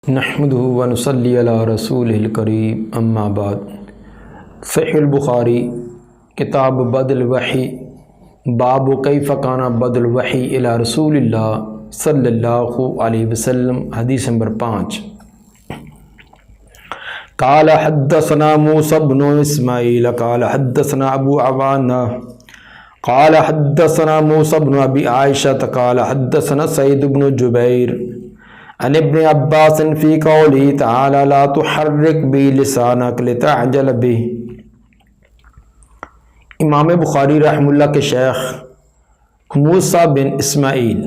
نحمدہ و نصلی علی رسولہ الکریم اما بعد۔ صحیح البخاری کتاب بدء الوحی باب کیف کان بدء الوحی الی رسول اللہ صلی اللہ علیہ وسلم، حدیث نمبر 5۔ قال حدثنا موسیٰ بن اسماعیل قال حدثنا ابو عوانہ قال حدثنا موسیٰ بن ابی عائشہ قال حدثنا سعید بن جبیر عن ابن عباس فی قوله تعالی لا تحرک بی لسانک لتعجل به۔ امام بخاری رحمہ اللہ کے شیخ موسیٰ بن اسماعیل،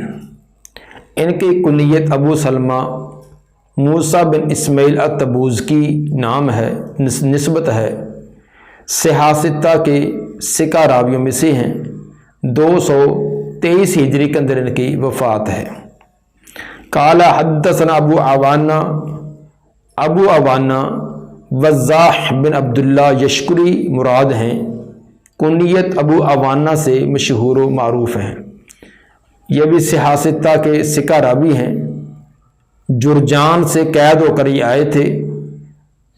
ان کی کنیت ابو سلمہ موسیٰ بن اسماعیل التبوذکی نام ہے، نسبت ہے، صحاح ستہ کے سکہ راویوں میں سے ہیں۔ 223 ہجری کے اندر ان کی وفات ہے۔ قال حدثنا ابو عوانہ وضاح بن عبداللہ یشکری مراد ہیں، کنیت ابو عوانہ سے مشہور و معروف ہیں۔ یہ بھی صحاح ستہ کے سکہ راوی ہیں، جرجان سے قید ہو کر یہ آئے تھے۔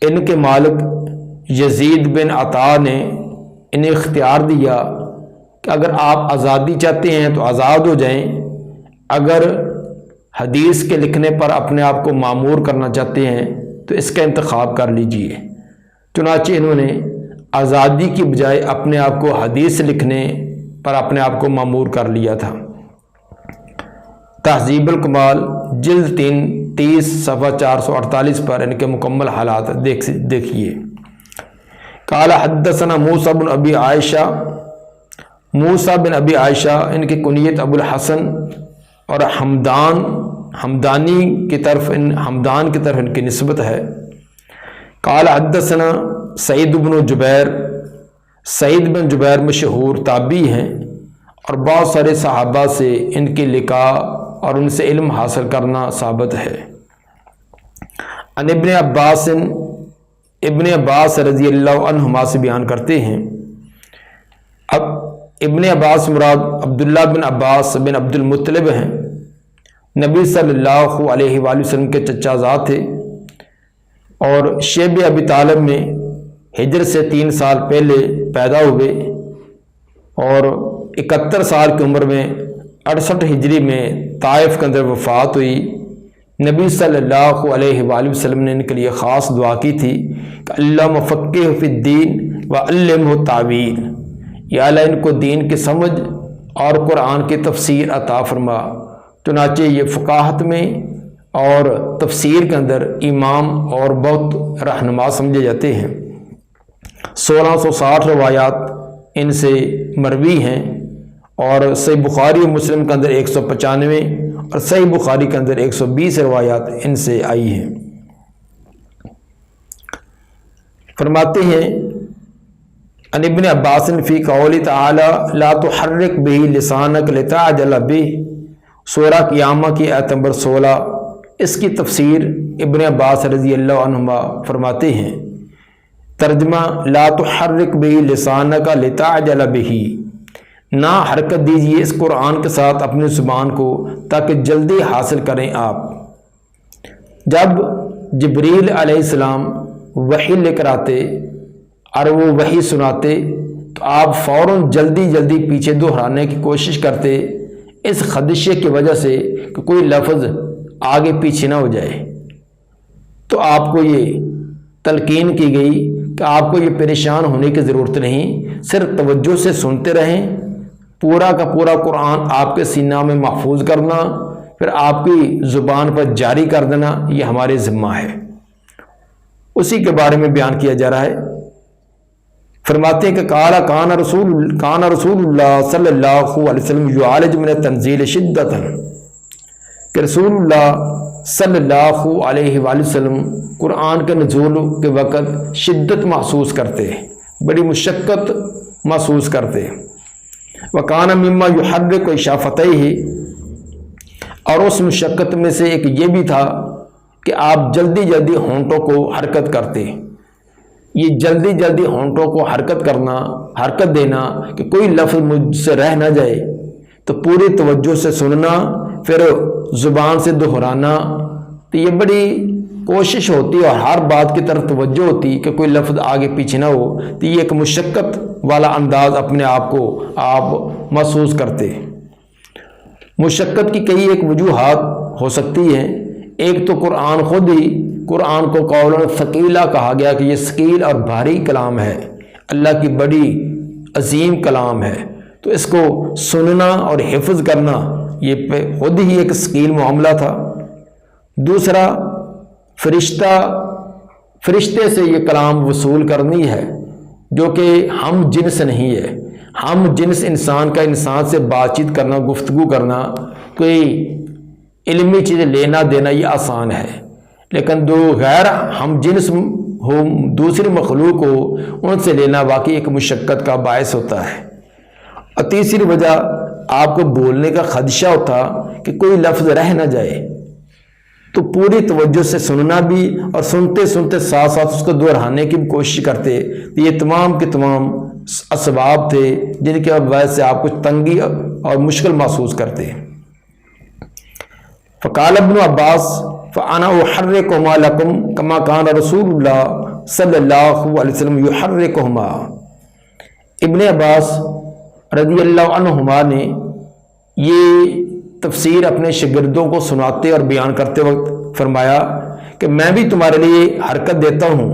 ان کے مالک یزید بن عطا نے انہیں اختیار دیا کہ اگر آپ آزادی چاہتے ہیں تو آزاد ہو جائیں، اگر حدیث کے لکھنے پر اپنے آپ کو معمور کرنا چاہتے ہیں تو اس کا انتخاب کر لیجئے۔ چنانچہ انہوں نے آزادی کی بجائے اپنے آپ کو حدیث لکھنے پر اپنے آپ کو معمور کر لیا تھا۔ تہذیب الکمال جلد 3 30 صفحہ 448 پر ان کے مکمل حالات دیکھیے۔ قال حدثنا موسیٰ بن ابی عائشہ، موسیٰ بن ابی عائشہ ان کی کنیت ابو الحسن اور حمدانی کی طرف ان کی نسبت ہے۔ قال حدثنا سعید بن جبیر، سعید بن جبیر مشہور تابعی ہیں اور بہت سارے صحابہ سے ان کی لقاء اور ان سے علم حاصل کرنا ثابت ہے۔ عن ابن عباس، ابن عباس رضی اللہ عنہما سے بیان کرتے ہیں۔ اب ابن عباس مراد عبداللہ بن عباس بن عبد المطلب ہیں، نبی صلی اللہ علیہ وآلہ وسلم کے چچا زاد تھے اور شیب ابی طالب میں ہجر سے 3 سال پہلے پیدا ہوئے اور 71 سال کی عمر میں 68 ہجری میں طائف کے اندر وفات ہوئی۔ نبی صلی اللہ علیہ وآلہ وسلم نے ان کے لیے خاص دعا کی تھی کہ اللہم فقہہ فی الدین وعلمہ التاویل، یا اللہ ان کو دین کی سمجھ اور قرآن کی تفسیر عطا فرما۔ چنانچہ یہ فقاہت میں اور تفسیر کے اندر امام اور بہت رہنما سمجھے جاتے ہیں۔ 1660 روایات ان سے مروی ہیں اور صحیح بخاری و مسلم کے اندر 195 اور صحیح بخاری کے اندر 120 روایات ان سے آئی ہیں۔ فرماتے ہیں عن ابن عباس فی قول تعالی لا تحرک بہ لسانک لتعجل بہ، سورہ قیامہ کی آیت نمبر 16، اس کی تفسیر ابن عباس رضی اللہ عنہما فرماتے ہیں، ترجمہ لا تحرک بہ لسانک لتعجل بہ، نہ حرکت دیجیے اس قرآن کے ساتھ اپنی زبان کو تاکہ جلدی حاصل کریں آپ۔ جب جبریل علیہ السلام وحی لے کر آتے اور وہ وحی سناتے تو آپ فوراً جلدی پیچھے دہرانے کی کوشش کرتے، اس خدشے کی وجہ سے کہ کوئی لفظ آگے پیچھے نہ ہو جائے۔ تو آپ کو یہ تلقین کی گئی کہ آپ کو یہ پریشان ہونے کی ضرورت نہیں، صرف توجہ سے سنتے رہیں، پورا کا پورا قرآن آپ کے سینہ میں محفوظ کرنا، پھر آپ کی زبان پر جاری کر دینا، یہ ہمارے ذمہ ہے۔ اسی کے بارے میں بیان کیا جا رہا ہے۔ فرماتے ہیں کہ کان رسول اللہ صلی اللہ علیہ وسلم یعالج من التنزیل شدتا، کہ رسول اللہ صلی اللہ علیہ وآلہ وسلم قرآن کے نزول کے وقت شدت محسوس کرتے، بڑی مشقت محسوس کرتے۔ وکان مما یحرک شفتیہ، اور اس مشقت میں سے ایک یہ بھی تھا کہ آپ جلدی ہونٹوں کو حرکت کرتے۔ یہ جلدی ہونٹوں کو حرکت دینا کہ کوئی لفظ مجھ سے رہ نہ جائے، تو پوری توجہ سے سننا، پھر زبان سے دہرانا، تو یہ بڑی کوشش ہوتی اور ہر بات کی طرف توجہ ہوتی کہ کوئی لفظ آگے پیچھے نہ ہو، تو یہ ایک مشقت والا انداز اپنے آپ کو آپ محسوس کرتے۔ مشقت کی کئی ایک وجوہات ہو سکتی ہیں۔ ایک تو قرآن خود ہی، قرآن کو قول ثقیلہ کہا گیا کہ یہ ثقیل اور بھاری کلام ہے، اللہ کی بڑی عظیم کلام ہے، تو اس کو سننا اور حفظ کرنا یہ خود ہی ایک ثقیل معاملہ تھا۔ دوسرا، فرشتے سے یہ کلام وصول کرنی ہے جو کہ ہم جنس نہیں ہے۔ ہم جنس انسان کا انسان سے بات چیت کرنا، گفتگو کرنا، کوئی علمی چیزیں لینا دینا یہ آسان ہے، لیکن دو غیر ہم جنس ہو، دوسری مخلوق ہو، ان سے لینا واقعی ایک مشقت کا باعث ہوتا ہے۔ اور تیسری وجہ، آپ کو بولنے کا خدشہ ہوتا کہ کوئی لفظ رہ نہ جائے، تو پوری توجہ سے سننا بھی اور سنتے سنتے ساتھ ساتھ اس کو دہرانے کی بھی کوشش کرتے۔ یہ تمام کے تمام اسباب تھے جن کے وجہ سے آپ کچھ تنگی اور مشکل محسوس کرتے۔ فقال ابن عباس فانا احرکهما لکم کما کان رسول اللہ صلی اللہ علیہ وسلم یحرکهما۔ ابن عباس رضی اللہ عنہما نے یہ تفسیر اپنے شاگردوں کو سناتے اور بیان کرتے وقت فرمایا کہ میں بھی تمہارے لیے حرکت دیتا ہوں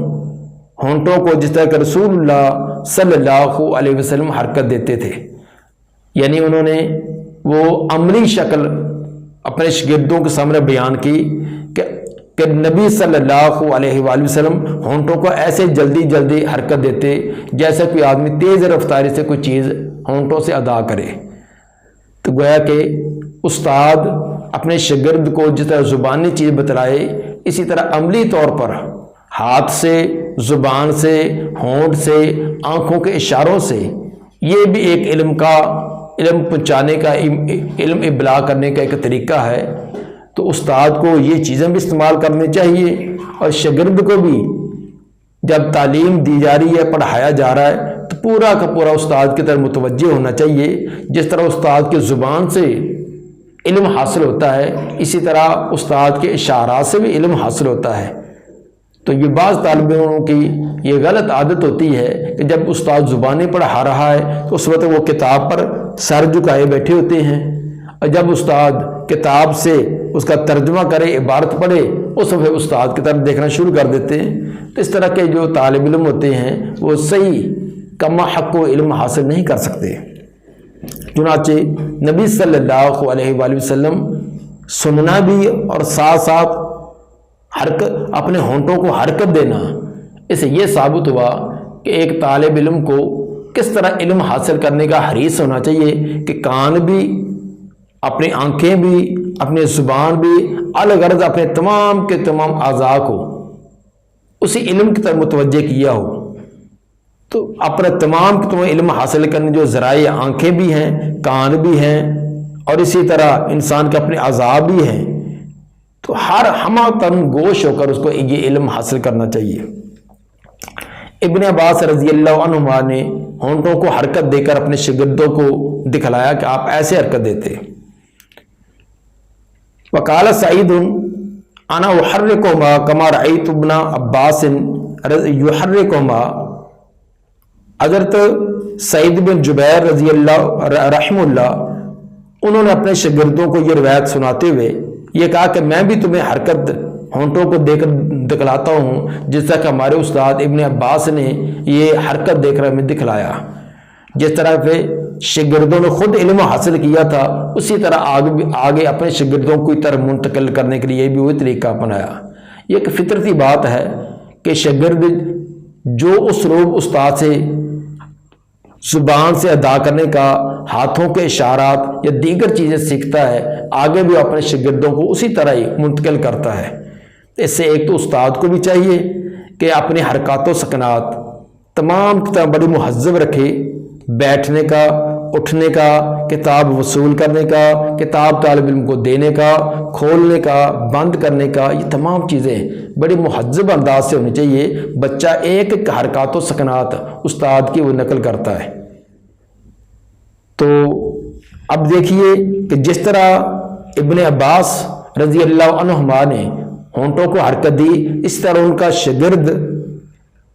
ہونٹوں کو، جس طرح کہ رسول اللہ صلی اللہ علیہ وسلم حرکت دیتے تھے۔ یعنی انہوں نے وہ عملی شکل اپنے شاگردوں کے سامنے بیان کی کہ نبی صلی اللہ علیہ وآلہ وسلم ہونٹوں کو ایسے جلدی جلدی حرکت دیتے جیسے کوئی آدمی تیز رفتاری سے کوئی چیز ہونٹوں سے ادا کرے۔ تو گویا کہ استاد اپنے شاگرد کو جس طرح زبانی چیز بتلائے، اسی طرح عملی طور پر ہاتھ سے، زبان سے، ہونٹ سے، آنکھوں کے اشاروں سے، یہ بھی ایک علم پہنچانے کا، علم ابلاغ کرنے کا ایک طریقہ ہے۔ تو استاد کو یہ چیزیں بھی استعمال کرنی چاہیے، اور شاگرد کو بھی جب تعلیم دی جا رہی ہے، پڑھایا جا رہا ہے، تو پورا کا پورا استاد کی طرف متوجہ ہونا چاہیے۔ جس طرح استاد کی زبان سے علم حاصل ہوتا ہے، اسی طرح استاد کے اشارات سے بھی علم حاصل ہوتا ہے۔ تو یہ بعض طالب علموں کی یہ غلط عادت ہوتی ہے کہ جب استاد زبانیں پڑھا رہا ہے تو اس وقت وہ کتاب پر سر جھکائے بیٹھے ہوتے ہیں، اور جب استاد کتاب سے اس کا ترجمہ کرے، عبارت پڑھے، اس وقت استاد کی طرف دیکھنا شروع کر دیتے ہیں۔ تو اس طرح کے جو طالب علم ہوتے ہیں وہ صحیح کما حق و علم حاصل نہیں کر سکتے۔ چنانچہ نبی صلی اللہ علیہ وآلہ وسلم سننا بھی اور ساتھ ساتھ اپنے ہونٹوں کو حرکت دینا، اس سے یہ ثابت ہوا کہ ایک طالب علم کو کس طرح علم حاصل کرنے کا حریص ہونا چاہیے کہ کان بھی، اپنی آنکھیں بھی، اپنی زبان بھی، الغرض اپنے تمام کے تمام اعضاء کو اسی علم کی طرف متوجہ کیا ہو۔ تو اپنے تمام کے تمام علم حاصل کرنے جو ذرائع، آنکھیں بھی ہیں، کان بھی ہیں، اور اسی طرح انسان کے اپنے اعضاء بھی ہیں، تو ہر ہمہ تن گوش ہو کر اس کو یہ علم حاصل کرنا چاہیے۔ ابن عباس رضی اللہ عنہما نے ہونٹوں کو حرکت دے کر اپنے شاگردوں کو دکھلایا کہ آپ ایسے حرکت دیتے۔ وقال سعید انا احرکهما کما رأیت ابن عباس یحرکهما۔ حضرت سعید بن جبیر رضی اللہ رحمہ اللہ، انہوں نے اپنے شاگردوں کو یہ روایت سناتے ہوئے یہ کہا کہ میں بھی تمہیں حرکت ہونٹوں کو دیکھ کر دکھلاتا ہوں جس طرح کہ ہمارے استاد ابن عباس نے یہ حرکت دیکھ کر ہمیں دکھلایا۔ جس طرح پہ شاگردوں نے خود علم حاصل کیا تھا، اسی طرح آگے اپنے شاگردوں کو طرف منتقل کرنے کے لیے بھی وہی طریقہ اپنایا۔ یہ ایک فطرتی بات ہے کہ شاگرد جو اسلوب استاد سے زبان سے ادا کرنے کا، ہاتھوں کے اشارات یا دیگر چیزیں سیکھتا ہے، آگے بھی اپنے شاگردوں کو اسی طرح ہی منتقل کرتا ہے۔ اس سے ایک تو استاد کو بھی چاہیے کہ اپنے حرکات و سکنات تمام کی طرح بڑی مہذب رکھے، بیٹھنے کا، اٹھنے کا، کتاب وصول کرنے کا، کتاب طالب علم کو دینے کا، کھولنے کا، بند کرنے کا، یہ تمام چیزیں بڑی مہذب انداز سے ہونی چاہیے۔ بچہ ایک ایک حرکات و سکنات استاد کی وہ نقل کرتا ہے۔ تو اب دیکھیے کہ جس طرح ابن عباس رضی اللہ عنہما نے ہونٹوں کو حرکت دی۔ اس طرح ان کا شاگرد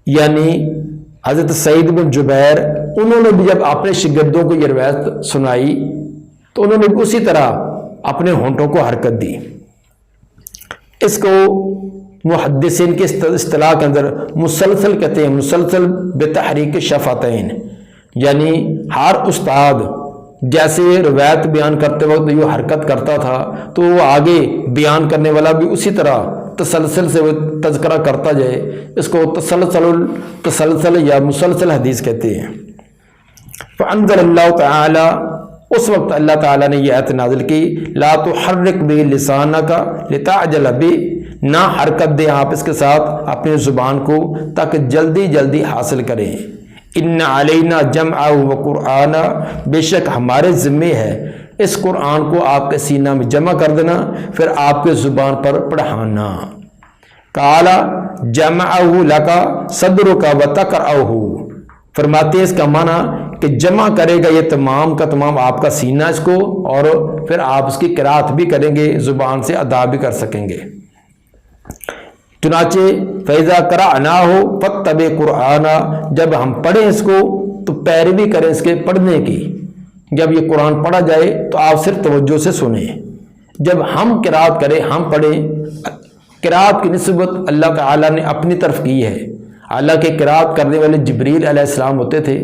یعنی حضرت سعید بن جبیر، انہوں نے بھی جب اپنے شاگردوں کو یہ روایت سنائی تو انہوں نے بھی اسی طرح اپنے ہونٹوں کو حرکت دی۔ اس کو محدثین کے اصطلاح کے اندر مسلسل کہتے ہیں، مسلسل بتحریک شفتین، یعنی ہر استاد جیسے روایت بیان کرتے وقت یہ حرکت کرتا تھا تو وہ آگے بیان کرنے والا بھی اسی طرح تسلسل سے وہ تذکرہ کرتا جائے۔ اس کو تسلسل یا مسلسل حدیث کہتے ہیں۔ فانزل اللہ تعالی، اس وقت اللہ تعالیٰ نے یہ آیت نازل کی، لا تحرک بہ لسانک لتعجل بہ، نہ حرکت دیں آپ اس کے ساتھ اپنی زبان کو تاکہ جلدی جلدی حاصل کریں۔ ان علینا جمعہ و قرآن، بے شک ہمارے ذمے ہے اس قرآن کو آپ کے سینہ میں جمع کر دینا، پھر آپ کے زبان پر پڑھانا۔ قال جمعہ لکا صدرک و تقرأہ، فرماتے ہیں اس کا معنی کہ جمع کرے گا یہ تمام کا تمام آپ کا سینہ اس کو، اور پھر آپ اس کی قرات بھی کریں گے، زبان سے ادا بھی کر سکیں گے۔ چنانچہ فیضا قرأناہ فاتبع قرآنہ، جب ہم پڑھیں اس کو تو پیروی کریں اس کے پڑھنے کی۔ جب یہ قرآن پڑھا جائے تو آپ صرف توجہ سے سنیں، جب ہم قرات کریں، ہم پڑھیں، قرات کی نسبت اللہ تعالیٰ نے اپنی طرف کی ہے۔ حالانکہ قرات کرنے والے جبریل علیہ السلام ہوتے تھے،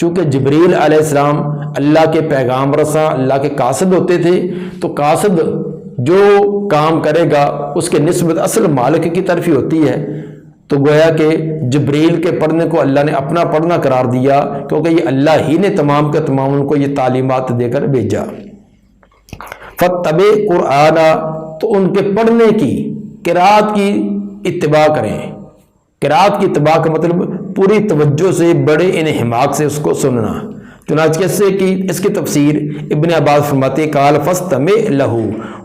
چونکہ جبریل علیہ السلام اللہ کے پیغام رساں، اللہ کے قاصد ہوتے تھے، تو قاصد جو کام کرے گا اس کے نسبت اصل مالک کی طرف ہی ہوتی ہے۔ تو گویا کہ جبریل کے پڑھنے کو اللہ نے اپنا پڑھنا قرار دیا، کیونکہ یہ اللہ ہی نے تمام کے تمام ان کو یہ تعلیمات دے کر بھیجا۔ فاتبع قرآن، تو ان کے پڑھنے کی، قرات کی اتباع کریں۔ قرات کی اتباع کا مطلب پوری توجہ سے، بڑے انہماک سے اس کو سننا۔ چنانچہ کیسے کی اس کی تفسیر ابن عباس فرماتے ہیں، قال فاستمع لہ،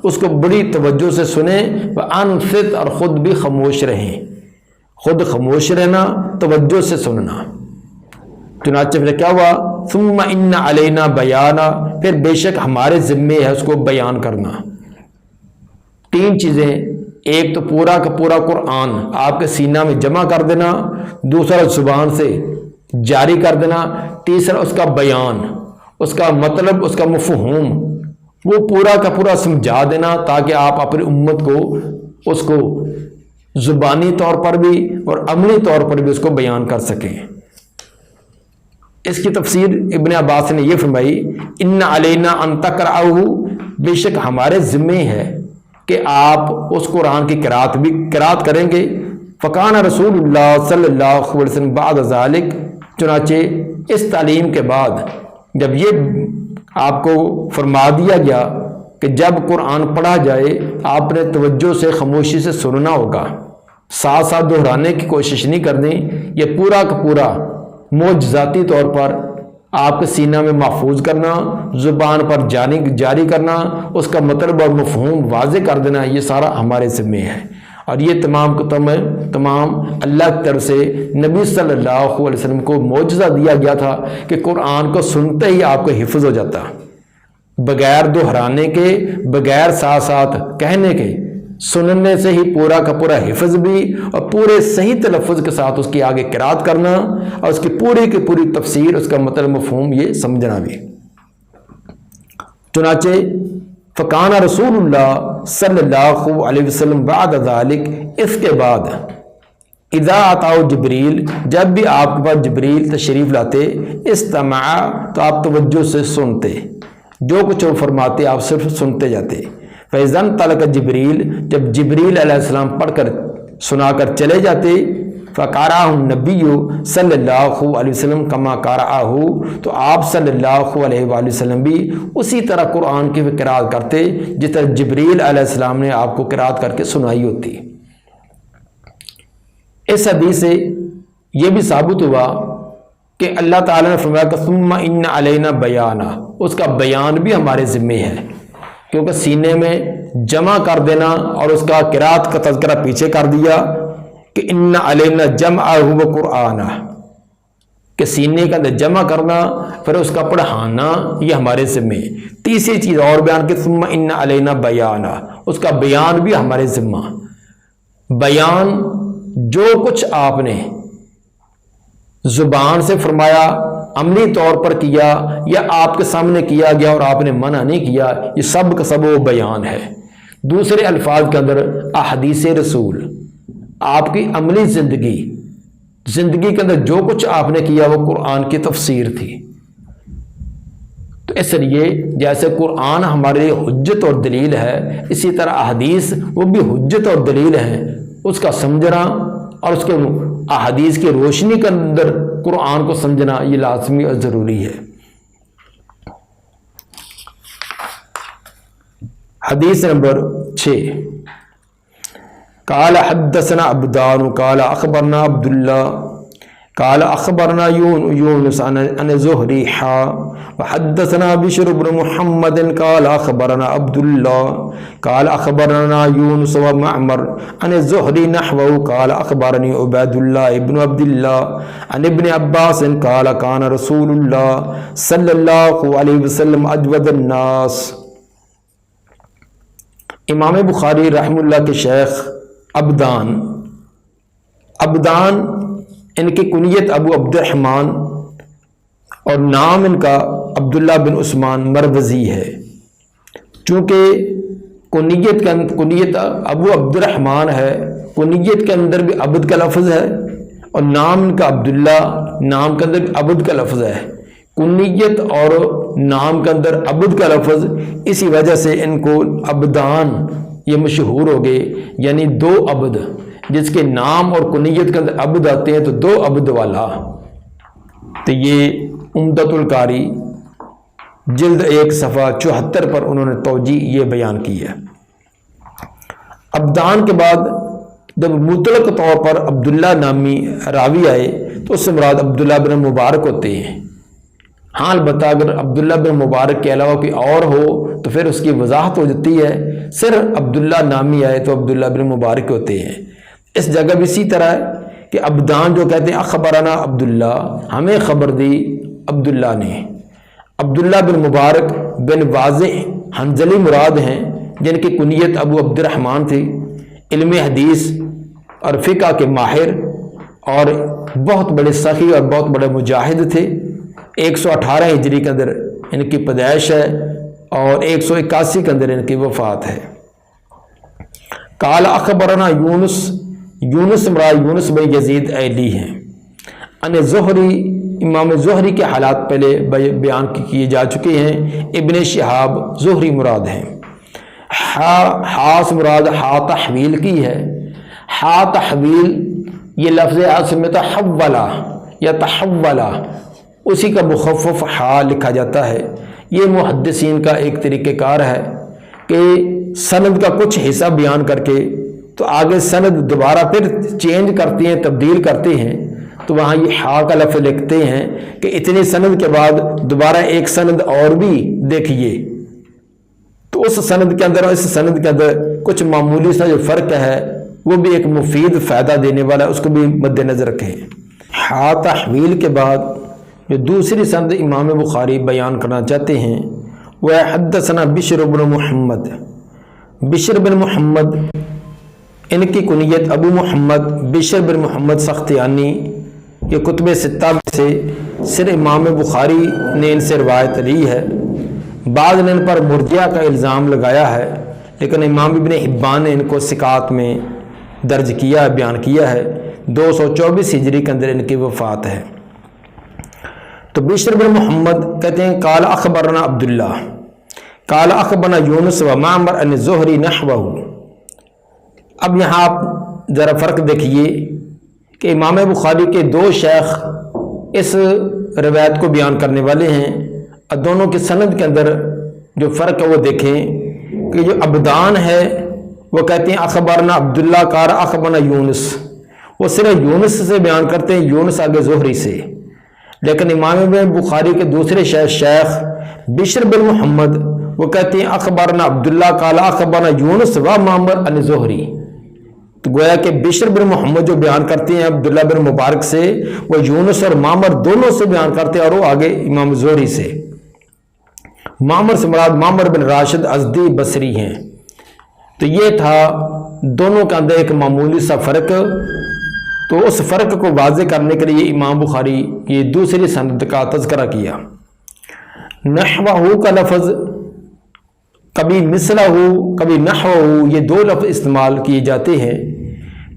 اس کو بڑی توجہ سے سنیں، وانصت، اور خود بھی خاموش رہیں، خود خاموش رہنا، توجہ سے سننا۔ چنانچہ پھر کیا ہوا، ثم ان علینا بیانا، پھر بے شک ہمارے ذمے ہے اس کو بیان کرنا۔ تین چیزیں، ایک تو پورا کا پورا قرآن آپ کے سینہ میں جمع کر دینا، دوسرا زبان سے جاری کر دینا، تیسرا اس کا بیان، اس کا مطلب، اس کا مفہوم وہ پورا کا پورا سمجھا دینا، تاکہ آپ اپنی امت کو اس کو زبانی طور پر بھی اور عملی طور پر بھی اس کو بیان کر سکیں۔ اس کی تفسیر ابن عباس نے یہ فرمائی، ان علینا ان تقرأہ، بے شک ہمارے ذمے ہے کہ آپ اس قرآن کی قرات کریں گے۔ فکان رسول اللہ صلی اللہ علیہ وسلم بعد ذالک، چنانچہ اس تعلیم کے بعد جب یہ آپ کو فرما دیا گیا کہ جب قرآن پڑھا جائے آپ نے توجہ سے خاموشی سے سننا ہوگا، ساتھ ساتھ دہرانے کی کوشش نہیں کرنی، یہ پورا کا پورا معجزاتی طور پر آپ کے سینہ میں محفوظ کرنا، زبان پر جاری کرنا، اس کا مطلب اور مفہوم واضح کر دینا، یہ سارا ہمارے ذمے ہے۔ اور یہ تمام اللہ کی طرف سے نبی صلی اللہ علیہ وسلم کو معجزہ دیا گیا تھا کہ قرآن کو سنتے ہی آپ کو حفظ ہو جاتا، بغیر دہرانے کے، بغیر ساتھ ساتھ کہنے کے، سننے سے ہی پورا کا پورا حفظ بھی، اور پورے صحیح تلفظ کے ساتھ اس کی آگے قرات کرنا، اور اس کی پوری تفسیر، اس کا مطلب مفہوم یہ سمجھنا بھی۔ چنانچہ فکان رسول اللہ صلی اللہ علیہ وسلم بعد ذالک، اس کے بعد اذا اتاؤ جبریل، جب بھی آپ کے پاس جبریل تشریف لاتے، استمع، تو آپ توجہ سے سنتے، جو کچھ وہ فرماتے آپ صرف سنتے جاتے۔ فَإِذَا انطَلَقَ جبریل، جب جبریل علیہ السلام پڑھ کر سنا کر چلے جاتے، فَقَرَأَهُ النَّبِيُّ صلی اللہ علیہ وسلم كَمَا قَرَأَهُ، تو آپ صلی اللہ علیہ وآلہ وسلم بھی اسی طرح قرآن کی قرات کرتے جس طرح جبریل علیہ السلام نے آپ کو قرات کر کے سنائی ہوتی۔ اس حدیث سے یہ بھی ثابت ہوا کہ اللہ تعالیٰ نے فرمایا کہ ثم ان علینا بیانا، اس کا بیان بھی ہمارے ذمے ہے، کیونکہ سینے میں جمع کر دینا اور اس کا قرات کا تذکرہ پیچھے کر دیا کہ ان علینا جمعہ و قرآن، کہ سینے کا اندر جمع کرنا پھر اس کا پڑھانا، یہ ہمارے ذمے۔ تیسری چیز اور بیان کہ ثم ان علینا بیانا، اس کا بیان بھی ہمارے ذمہ۔ بیان جو کچھ آپ نے زبان سے فرمایا، عملی طور پر کیا یا آپ کے سامنے کیا گیا اور آپ نے منع نہیں کیا، یہ سب کا سب وہ بیان ہے۔ دوسرے الفاظ کے اندر احادیث رسول، آپ کی عملی زندگی کے اندر جو کچھ آپ نے کیا وہ قرآن کی تفسیر تھی۔ تو اس لیے جیسے قرآن ہمارے لیے حجت اور دلیل ہے، اسی طرح احادیث وہ بھی حجت اور دلیل ہیں۔ اس کا سمجھنا اور اس کے احادیث کی روشنی کے اندر قرآن کو سمجھنا یہ لازمی اور ضروری ہے۔ حدیث نمبر 6، قال حدثنا عبدان قال اخبرنا عبداللہ قال اخبرنا یونس عن زہری وحدثنا بشر بن محمد قال اخبرنا عبداللہ قال اخبرنا یونس ومعمر عن الزہری نحوه قال اخبرني عبید اللہ ابن عبداللہ عن ابن عباس قال كان رسول اللہ صلی اللہ علیہ وسلم اجود الناس۔ امام بخاری رحمہ اللہ کے شیخ عبدان ان کی کنیت ابو عبد الرحمن اور نام ان کا عبداللہ بن عثمان مروزی ہے۔ چونکہ کنیت ابو عبد الرحمن ہے، کنیت کے اندر بھی عبد کا لفظ ہے اور نام ان کا عبداللہ، نام کے اندر بھی عبد کا لفظ ہے۔ کنیت اور نام کے اندر عبد کا لفظ، اسی وجہ سے ان کو عبدان یہ مشہور ہو گئے، یعنی دو عبد، جس کے نام اور کنیت کے اندر عبد آتے ہیں تو دو عبد والا۔ تو یہ عمدۃ القاری جلد 1 صفحہ 74 پر انہوں نے توجیہ یہ بیان کی ہے۔ عبدان کے بعد جب مطلق طور پر عبداللہ نامی راوی آئے تو اس سے مراد عبداللہ بن مبارک ہوتے ہیں۔ ہاں البتہ اگر عبداللہ بن مبارک کے علاوہ کوئی اور ہو تو پھر اس کی وضاحت ہو جاتی ہے، صرف عبداللہ نامی آئے تو عبداللہ بن مبارک ہوتے ہیں۔ اس جگہ بھی اسی طرح ہے کہ عبدان جو کہتے ہیں اخبرنا عبداللہ، ہمیں خبر دی عبداللہ نے۔ عبداللہ بن مبارک بن واضح حنظلی مراد ہیں، جن کی کنیت ابو عبد الرحمن تھی، علم حدیث اور فقہ کے ماہر اور بہت بڑے سخی اور بہت بڑے مجاہد تھے۔ 118 ہجری کے اندر ان کی پیدائش ہے اور 181 کے اندر ان کی وفات ہے۔ قال اخبرنا یونس مراد یونس بن یزید ایلی ہیں۔ ان زہری، امام زہری کے حالات پہلے بیان کیے جا چکے ہیں۔ ابن شہاب زہری مراد ہیں۔ حاس مراد ہا تحویل کی ہے۔ ہا تحویل یہ لفظ اصل میں تحولا یا تحولا، اسی کا مخفف ہا لکھا جاتا ہے۔ یہ محدثین کا ایک طریقہ کار ہے کہ سند کا کچھ حصہ بیان کر کے تو آگے سند دوبارہ پھر چینج کرتے ہیں، تبدیل کرتے ہیں، تو وہاں یہ ہا کا لفظ لکھتے ہیں کہ اتنی سند کے بعد دوبارہ ایک سند اور بھی دیکھیے، تو اس سند کے اندر اور اس سند کے اندر کچھ معمولی سا جو فرق ہے وہ بھی ایک مفید فائدہ دینے والا ہے، اس کو بھی مد نظر رکھیں۔ ہا تحویل کے بعد جو دوسری سند امام بخاری بیان کرنا چاہتے ہیں وہ ہے حدثنا بشر بن محمد۔ بشر بن محمد ان کی کنیت ابو محمد بشر بن محمد سختیانی، یہ کتب ستہ میں سے صرف امام بخاری نے ان سے روایت لی ہے۔ بعض نے ان پر مرجئہ کا الزام لگایا ہے، لیکن امام ابن حبان نے ان کو ثقات میں درج کیا ہے، بیان کیا ہے۔ 224 ہجری کے اندر ان کی وفات ہے۔ تو بشر بن محمد کہتے ہیں قال اخبرنا عبداللہ قال اخبرنا یونس و معمر عن زہری نحوہ۔ اب یہاں آپ ذرا فرق دیکھیے کہ امام بخاری کے دو شیخ اس روایت کو بیان کرنے والے ہیں، اور دونوں کے سند کے اندر جو فرق ہے وہ دیکھیں کہ جو عبدان ہے وہ کہتے ہیں اخبرنا عبداللہ قال اخبرنا یونس، وہ صرف یونس سے بیان کرتے ہیں، یونس آگے زہری سے۔ لیکن امام بخاری کے دوسرے شیخ بشر بن محمد وہ کہتے ہیں اخبرنا عبداللہ قال اخبرنا یونس و معمر عن زہری۔ تو گویا کہ بشر بن محمد جو بیان کرتے ہیں عبداللہ بن مبارک سے، وہ یونس اور معمر دونوں سے بیان کرتے ہیں، اور وہ آگے امام زہری سے۔ معمر سے مراد معمر بن راشد ازدی بصری ہیں۔ تو یہ تھا دونوں کے اندر ایک معمولی سا فرق، تو اس فرق کو واضح کرنے کے لیے امام بخاری یہ دوسری سند کا تذکرہ کیا۔ نحوہ کا لفظ کبھی مثلہ کبھی نحوہ، یہ دو لفظ استعمال کیے جاتے ہیں۔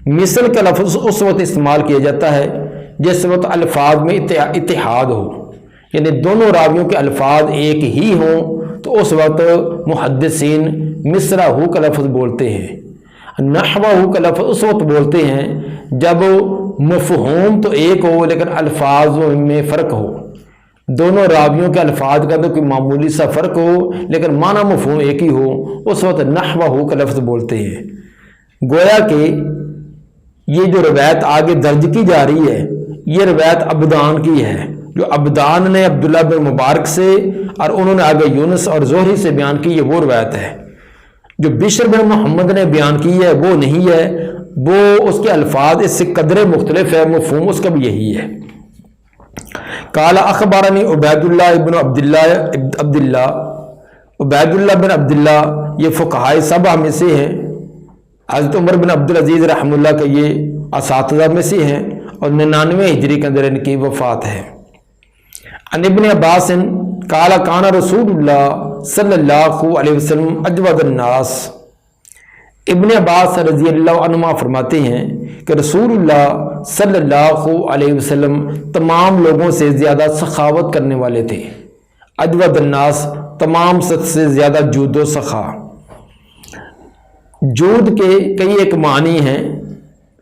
مثل کا لفظ اس وقت استعمال کیا جاتا ہے جس وقت الفاظ میں اتحاد ہو، یعنی دونوں راویوں کے الفاظ ایک ہی ہوں، تو اس وقت محدثین مثلہ کا لفظ بولتے ہیں۔ نحوہ کا لفظ اس وقت بولتے ہیں جب مفہوم تو ایک ہو لیکن الفاظ میں فرق ہو، دونوں راویوں کے الفاظ کا تو کوئی معمولی سا فرق ہو لیکن معنی مفہوم ایک ہی ہو، اس وقت نحوہ کا لفظ بولتے ہیں۔ گویا کہ یہ جو روایت آگے درج کی جا رہی ہے یہ روایت عبدان کی ہے، جو عبدان نے عبداللہ بن مبارک سے اور انہوں نے آگے یونس اور زہری سے بیان کی، یہ وہ روایت ہے۔ جو بشر بن محمد نے بیان کی ہے وہ نہیں ہے، وہ اس کے الفاظ اس سے قدرے مختلف ہے، مفہوم اس کا بھی یہی ہے۔ قال اخبرنی عبید اللہ بن عبداللہ عبید اللہ بن عبداللہ یہ فقہائے سبع میں سے ہیں، حضرت عمر بن عبدالعزیز رحمہ اللہ کا یہ اساتذہ میں سے ہیں، اور 99 ہجری کے اندر ان کی وفات ہے۔ عن ابن عباس قال کان رسول اللہ صلی اللہ علیہ وسلم اجود الناس، ابن عباس رضی اللہ عنہما فرماتے ہیں کہ رسول اللہ صلی اللہ علیہ وسلم تمام لوگوں سے زیادہ سخاوت کرنے والے تھے۔ اجود الناس تمام سے زیادہ جود و سخا۔ جود کے کئی ایک معنی ہیں،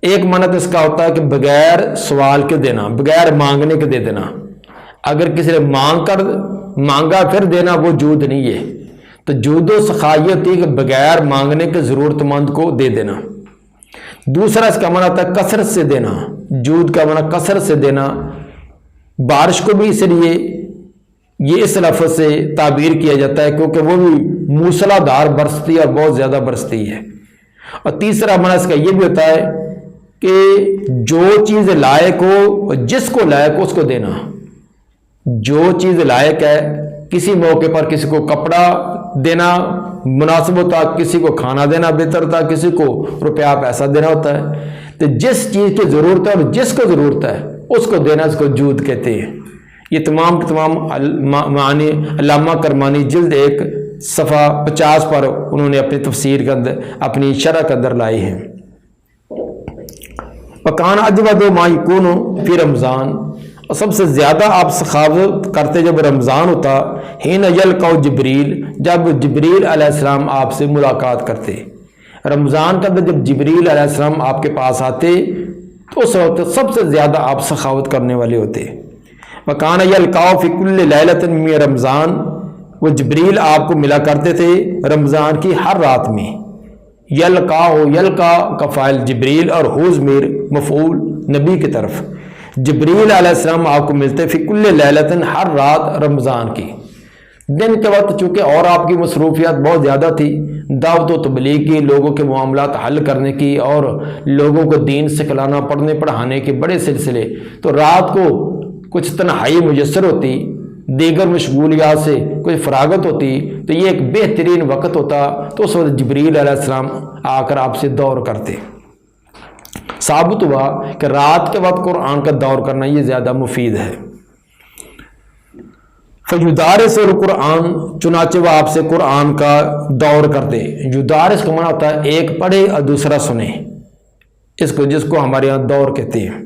ایک معنی تو اس کا ہوتا ہے کہ بغیر سوال کے دینا، بغیر مانگنے کے دے دینا۔ اگر کسی نے مانگا پھر دینا وہ جود نہیں ہے، تو جود و سخا یہ ہوتی ہے کہ بغیر مانگنے کے ضرورت مند کو دے دینا۔ دوسرا اس کا معنی ہوتا ہے کثرت سے دینا، جود کا معنی کثرت سے دینا۔ بارش کو بھی اس لیے یہ اس لفظ سے تعبیر کیا جاتا ہے کیونکہ وہ بھی موسلا دھار برستی ہے اور بہت زیادہ برستی ہے۔ اور تیسرا معنی اس کا یہ بھی ہوتا ہے کہ جو چیز لائق ہو، جس کو لائق ہو اس کو دینا۔ جو چیز لائق ہے، کسی موقع پر کسی کو کپڑا دینا مناسب ہوتا، کسی کو کھانا دینا بہتر ہوتا، کسی کو روپیہ پیسہ دینا ہوتا ہے، تو جس چیز کی ضرورت ہے اور جس کو ضرورت ہے اس کو دینا، اس کو جود کہتے ہیں۔ یہ تمام معنی علامہ کرمانی جلد 1 صفحہ 50 پر انہوں نے اپنی تفسیر کے اندر اپنی شرح کے اندر لائے ہیں۔ وَكَانَ أَجْوَدُ مَا يَكُونُ فِي رمضان، اور سب سے زیادہ آپ سخاوت کرتے جب رمضان ہوتا، حین یلقوا جبریل، جب جبریل علیہ السلام آپ سے ملاقات کرتے۔ رمضان کے اندر جب جبریل علیہ السلام آپ کے پاس آتے تو اس وقت سب سے زیادہ آپ سخاوت کرنے والے ہوتے۔ وَكَانَ يَلْقَاهُ فِي كُلِّ لَيْلَةٍ مِّن رمضان، وہ جبریل آپ کو ملا کرتے تھے رمضان کی ہر رات میں۔ یلقا کا فاعل جبریل اور ہو ضمیر مفعول نبی کی طرف۔ جبریل علیہ السلام آپ کو ملتے فی کل لیلۃ، ہر رات رمضان کی۔ دن کے وقت چونکہ اور آپ کی مصروفیات بہت زیادہ تھی، دعوت و تبلیغ کی، لوگوں کے معاملات حل کرنے کی اور لوگوں کو دین سکھلانا، پڑھنے پڑھانے کے بڑے سلسلے، تو رات کو کچھ تنہائی میسر ہوتی، دیگر مشغولیات سے کچھ فراغت ہوتی، تو یہ ایک بہترین وقت ہوتا، تو اس وقت جبریل علیہ السلام آ کر آپ سے دور کرتے۔ ثابت ہوا کہ رات کے وقت قرآن کا دور کرنا یہ زیادہ مفید ہے۔ فیدارس القرآن، چنانچہ وہ آپ سے قرآن کا دور کرتے۔ یدارس کا معنی ہوتا ہے ایک پڑھے اور دوسرا سنے، جس کو ہمارے یہاں دور کہتے ہیں۔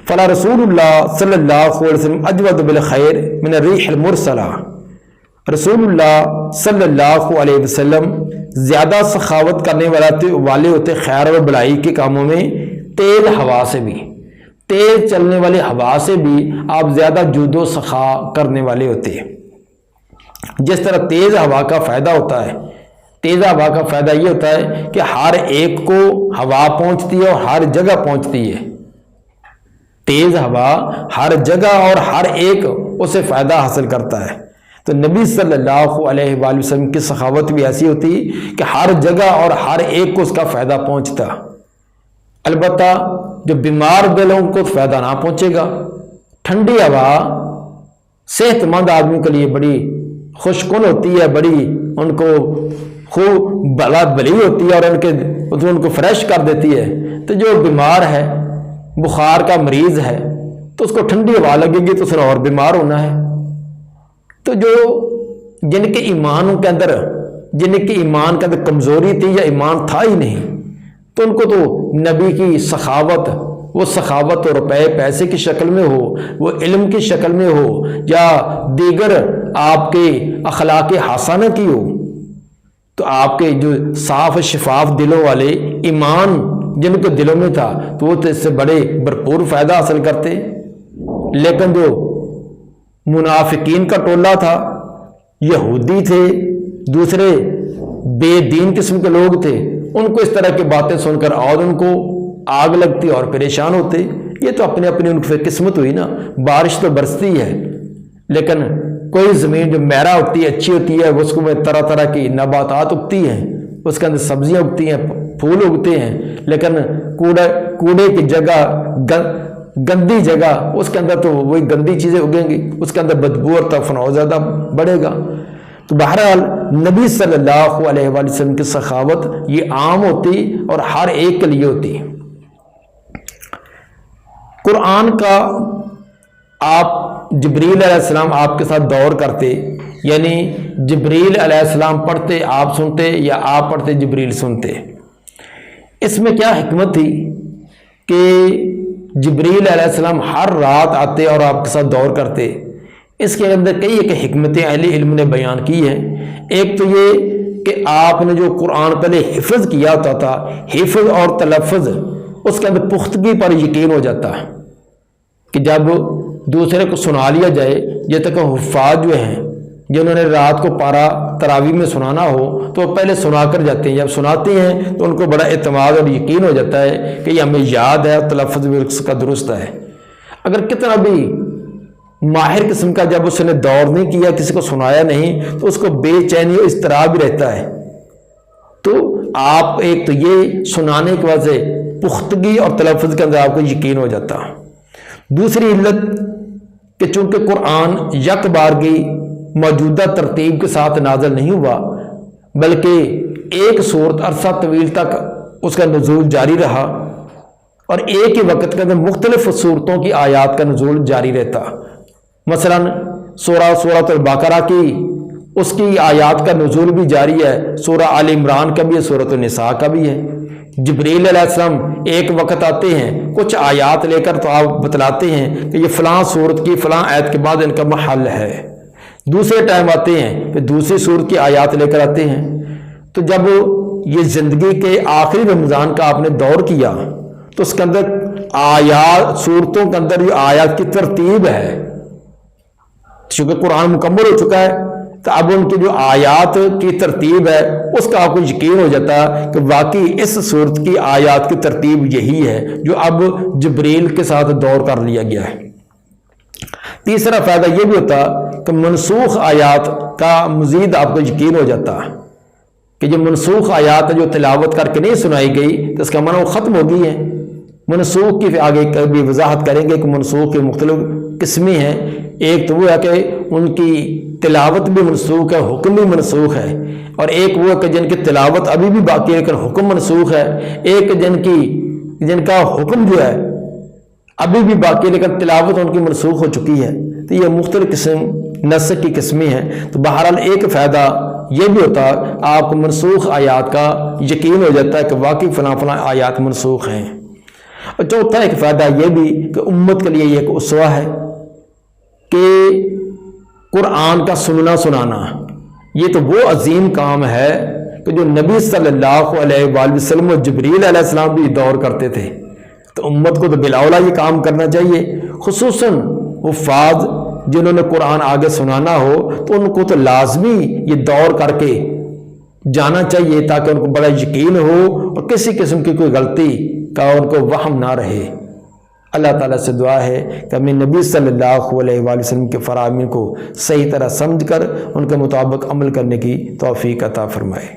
فلا رسول اللہ صلی اللہ علیہ وسلم اجود بالخیر من الریح المرسلہ، رسول اللہ صلی اللہ علیہ وسلم زیادہ سخاوت کرنے والے ہوتے خیر و بلائی کے کاموں میں، تیز ہوا سے بھی، تیز چلنے والی ہوا سے بھی آپ زیادہ جود و سخا کرنے والے ہوتے ہیں۔ جس طرح تیز ہوا کا فائدہ ہوتا ہے، تیز ہوا کا فائدہ یہ ہوتا ہے کہ ہر ایک کو ہوا پہنچتی ہے اور ہر جگہ پہنچتی ہے۔ تیز ہوا ہر جگہ اور ہر ایک اسے فائدہ حاصل کرتا ہے۔ تو نبی صلی اللہ علیہ وآلہ وسلم کی سخاوت بھی ایسی ہوتی کہ ہر جگہ اور ہر ایک کو اس کا فائدہ پہنچتا۔ البتہ جو بیمار دل ان کو فائدہ نہ پہنچے گا۔ ٹھنڈی ہوا صحت مند آدمی کے لیے بڑی خوش کن ہوتی ہے، بڑی ان کو خوب بلی ہوتی ہے اور ان کو فریش کر دیتی ہے، تو جو بیمار ہے، بخار کا مریض ہے، تو اس کو ٹھنڈی ہوا لگے گی تو اس نے اور بیمار ہونا ہے۔ تو جن کے ایمان کے اندر کمزوری تھی یا ایمان تھا ہی نہیں، تو ان کو تو نبی کی سخاوت، وہ سخاوت اور روپے پیسے کی شکل میں ہو، وہ علم کی شکل میں ہو، یا دیگر آپ کے اخلاق حسنہ کی ہو، تو آپ کے جو صاف شفاف دلوں والے ایمان جن کے دلوں میں تھا، تو وہ تو اس سے بڑے بھرپور فائدہ حاصل کرتے۔ لیکن جو منافقین کا ٹولہ تھا، یہودی تھے، دوسرے بے دین قسم کے لوگ تھے، ان کو اس طرح کی باتیں سن کر اور ان کو آگ لگتی اور پریشان ہوتے۔ یہ تو اپنی ان کی قسمت ہوئی نا، بارش تو برستی ہے، لیکن کوئی زمین جو میرا ہوتی ہے، اچھی ہوتی ہے، اس کو میں طرح طرح کی نباتات اگتی ہیں، اس کے اندر سبزیاں اگتی ہیں، پھول اگتے ہیں، لیکن کوڑے کی جگہ، گندی جگہ، اس کے اندر تو وہی گندی چیزیں اگیں گی، اس کے اندر بدبو اور تفنو زیادہ بڑھے گا۔ تو بہرحال نبی صلی اللہ علیہ وآلہ وسلم کی سخاوت یہ عام ہوتی اور ہر ایک کے لیے ہوتی۔ قرآن کا آپ جبریل علیہ السلام آپ کے ساتھ دور کرتے، یعنی جبریل علیہ السلام پڑھتے آپ سنتے، یا آپ پڑھتے جبریل سنتے۔ اس میں کیا حکمت تھی کہ جبریل علیہ السلام ہر رات آتے اور آپ کے ساتھ دور کرتے؟ اس کے اندر کئی ایک حکمتیں اہل علم نے بیان کی ہیں۔ ایک تو یہ کہ آپ نے جو قرآن پہلے حفظ کیا ہوتا تھا، حفظ اور تلفظ، اس کے اندر پختگی پر یقین ہو جاتا ہے کہ جب دوسرے کو سنا لیا جائے، یہ تک حفاظ جو ہیں جنہوں نے رات کو پارا تراویح میں سنانا ہو تو وہ پہلے سنا کر جاتے ہیں، جب سناتے ہیں تو ان کو بڑا اعتماد اور یقین ہو جاتا ہے کہ یہ ہمیں یاد ہے، تلفظ بھی اس کا درست ہے۔ اگر کتنا بھی ماہر قسم کا جب اس نے دور نہیں کیا، کسی کو سنایا نہیں، تو اس کو بے چینی اور اضطراب بھی رہتا ہے۔ تو آپ ایک تو یہ سنانے کی وجہ سے پختگی اور تلفظ کے اندر آپ کو یقین ہو جاتا۔ دوسری علت کہ چونکہ قرآن یک بارگی موجودہ ترتیب کے ساتھ نازل نہیں ہوا، بلکہ ایک سورت عرصہ طویل تک اس کا نزول جاری رہا، اور ایک ہی وقت کے اندر مختلف سورتوں کی آیات کا نزول جاری رہتا۔ مثلا سورۃ البقرہ کی اس کی آیات کا نزول بھی جاری ہے، سورہ آل عمران کا بھی ہے، سورۃ النساء کا بھی ہے۔ جبریل علیہ السلام ایک وقت آتے ہیں، کچھ آیات لے کر تو آپ بتلاتے ہیں کہ یہ فلاں سورت کی فلاں آیت کے بعد ان کا محل ہے۔ دوسرے ٹائم آتے ہیں پھر دوسری سورت کی آیات لے کر آتے ہیں۔ تو جب یہ زندگی کے آخری رمضان کا آپ نے دور کیا تو اس کے اندر آیات، سورتوں کے اندر یہ آیات کی ترتیب ہے، چونکہ قرآن مکمل ہو چکا ہے تو اب ان کی جو آیات کی ترتیب ہے اس کا آپ کو یقین ہو جاتا ہے کہ واقعی اس صورت کی آیات کی ترتیب یہی ہے جو اب جبریل کے ساتھ دور کر لیا گیا ہے۔ تیسرا فائدہ یہ بھی ہوتا کہ منسوخ آیات کا مزید آپ کو یقین ہو جاتا ہے کہ جو منسوخ آیات جو تلاوت کر کے نہیں سنائی گئی تو اس کا معنی وہ ختم ہو گئی ہے۔ منسوخ کی آگے کبھی وضاحت کریں گے کہ منسوخ کی مختلف قسمیں ہیں۔ ایک تو وہ ہے کہ ان کی تلاوت بھی منسوخ ہے، حکم بھی منسوخ ہے، اور ایک وہ ہے کہ جن کی تلاوت ابھی بھی باقی ہے لیکن حکم منسوخ ہے۔ ایک جن کا حکم جو ہے ابھی بھی باقی ہے لیکن تلاوت ان کی منسوخ ہو چکی ہے۔ تو یہ مختلف قسم نسخ کی قسمیں ہیں۔ تو بہرحال ایک فائدہ یہ بھی ہوتا ہے آپ کو منسوخ آیات کا یقین ہو جاتا ہے کہ واقعی فلاں فلاں آیات منسوخ ہیں۔ اور چوتھا ایک فائدہ یہ بھی کہ امت کے لیے یہ ایک اسوہ ہے کہ قرآن کا سنانا یہ تو وہ عظیم کام ہے کہ جو نبی صلی اللہ علیہ وآلہ وسلم و جبریل علیہ السلام بھی دور کرتے تھے، تو امت کو تو بلاولا یہ کام کرنا چاہیے، خصوصاً حفاظ جنہوں نے قرآن آگے سنانا ہو تو ان کو تو لازمی یہ دور کر کے جانا چاہیے تاکہ ان کو بڑا یقین ہو اور کسی قسم کی کوئی غلطی کا ان کو وہم نہ رہے۔ اللہ تعالیٰ سے دعا ہے کہ ہمیں نبی صلی اللہ علیہ وآلہ وسلم کے فرامین کو صحیح طرح سمجھ کر ان کے مطابق عمل کرنے کی توفیق عطا فرمائے۔